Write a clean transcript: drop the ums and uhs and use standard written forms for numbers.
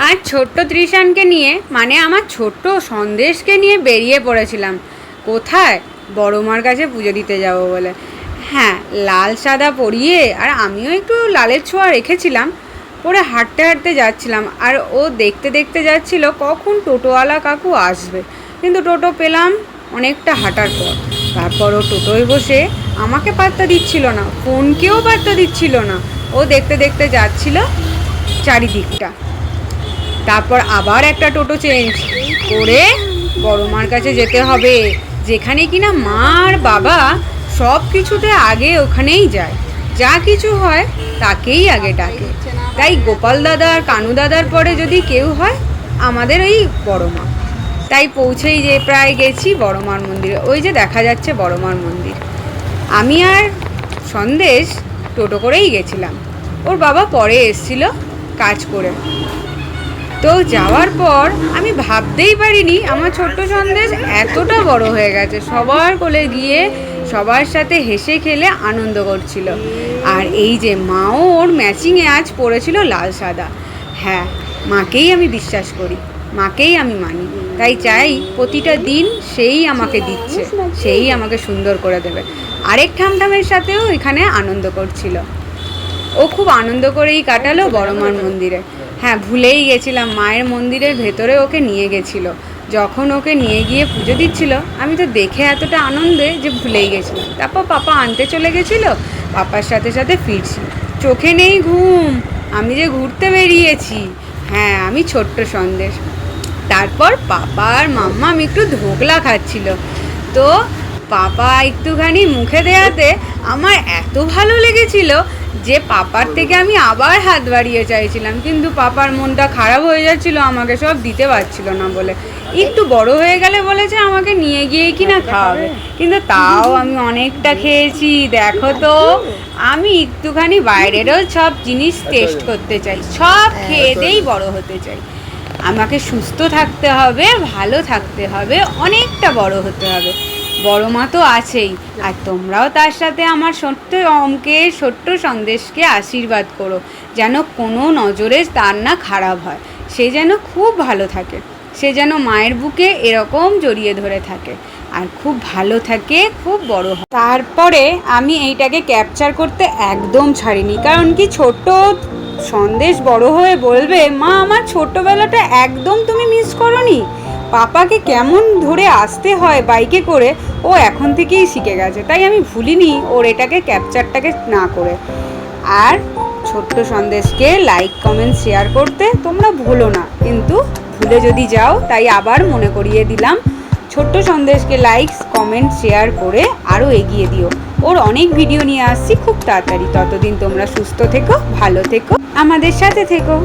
আমার ছোট্ট ত্রিশানকে নিয়ে মানে আমার ছোট্ট সন্দেশকে নিয়ে বেরিয়ে পড়েছিলাম। কোথায়? বড় মার কাছে পুজো দিতে যাব বলে। হ্যাঁ, লাল সাদা পরিয়ে আর আমিও একটু লালের ছোঁয়া রেখেছিলাম। পরে হাঁটতে হাঁটতে যাচ্ছিলাম আর ও দেখতে দেখতে যাচ্ছিল কখন টোটোওয়ালা কাকু আসবে, কিন্তু টোটো পেলাম অনেকটা হাঁটার পর। তারপর ও টোটোয় বসে আমাকে পাত্তা দিচ্ছিল না, ফোনকেও পাত্তা দিচ্ছিল না। ও দেখতে দেখতে যাচ্ছিল চারিদিকটা। তারপর আবার একটা টোটো চেঞ্জ করে বড় মার কাছে যেতে হবে, যেখানে কিনা মা আর বাবা সব কিছুতে আগে ওখানেই যায়, যা কিছু হয় তাকেই আগে ডাকে। তাই গোপাল দাদা আর কানু দাদার পরে যদি কেউ হয় আমাদের ওই বড় মা। তাই পৌঁছেই যে প্রায় গেছি বড় মার মন্দিরে। ওই যে দেখা যাচ্ছে বড় মার মন্দির। আমি আর সন্দেশ টোটো করেই গেছিলাম, ওর বাবা পরে এসছিল কাজ করে। তো যাওয়ার পর আমি ভাবতেই পারিনি আমার ছোট্ট সন্দেশ এতটা বড় হয়ে গেছে। সবার কোলে গিয়ে সবার সাথে হেসে খেলে আনন্দ করছিল। আর এই যে মাও ওর ম্যাচিংয়ে আজ পরেছিল লাল সাদা। হ্যাঁ, মাকেই আমি বিশ্বাস করি, মাকেই আমি মানি। তাই চাই প্রতিটা দিন সেই আমাকে দিচ্ছে, সেই আমাকে সুন্দর করে দেবে। আরেক ঠামঠামের সাথেও এখানে আনন্দ করছিল। ও খুব আনন্দ করেই কাটালো বড় মার মন্দিরে। হ্যাঁ, ভুলেই গেছিলাম, মায়ের মন্দিরের ভেতরে ওকে নিয়ে গেছিল। যখন ওকে নিয়ে গিয়ে পুজো দিচ্ছিল আমি তো দেখে এতটা আনন্দে যে ভুলেই গেছিলাম। তারপর পাপা আনতে চলে গেছিল, পাপার সাথে সাথে ফিরছি। চোখে নেই ঘুম, আমি যে ঘুরতে বেরিয়েছি। হ্যাঁ, আমি ছোট্ট সন্দেশ। তারপর পাপা আর মাম্মা একটু ধোকলা খাচ্ছিল, তো পাপা একটুখানি মুখে দেওয়াতে আমার এত ভালো লেগেছিল যে পাপার থেকে আমি আবার হাত বাড়িয়ে চাইছিলাম, কিন্তু পাপার মনটা খারাপ হয়ে যাচ্ছিল, আমাকে সব দিতে পারছিল না বলে। একটু বড় হয়ে গেলে বলেছে আমাকে নিয়ে গিয়ে কিনা খাওয়াবে, কিন্তু তাও আমি অনেকটা খেয়েছি। দেখো তো, আমি একটুখানি বাইরেরও সব জিনিস টেস্ট করতে চাই, সব খেয়ে দিয়েই বড় হতে চাই। আমাকে সুস্থ থাকতে হবে, ভালো থাকতে হবে, অনেকটা বড় হতে হবে। বড় মা তো আছেই, আর তোমরাও তার সাথে আমার ছোট্ট অঙ্কের ছোট্ট সন্দেশকে আশীর্বাদ করো, যেন কোনো নজরে তার না খারাপ হয়, সে যেন খুব ভালো থাকে, সে যেন মায়ের বুকে এরকম জড়িয়ে ধরে থাকে আর খুব ভালো থাকে, খুব বড় হয়। তারপরে আমি এইটাকে ক্যাপচার করতে একদম ছাড়িনি, কারণ কি ছোট্ট সন্দেশ বড় হয়ে বলবে, মা আমার ছোট্টবেলাটা একদম তুমি মিস করোনি, পাপাকে কেমন ধরে আসতে হয় বাইকে করে, ও এখন থেকেই শিখে গেছে। তাই আমি ভুলিনি ওর এটাকে ক্যাপচারটাকে না করে। আর ছোট্ট সন্দেশকে লাইক কমেন্ট শেয়ার করতে তোমরা ভুলো না, কিন্তু ভুলে যদি যাও তাই আবার মনে করিয়ে দিলাম, ছোট্ট সন্দেশকে লাইক কমেন্ট শেয়ার করে আরও এগিয়ে দিও। ওর অনেক ভিডিও নিয়ে আসছি খুব তাড়াতাড়ি। ততদিন তোমরা সুস্থ থেকো, ভালো থেকো, আমাদের সাথে থেকো।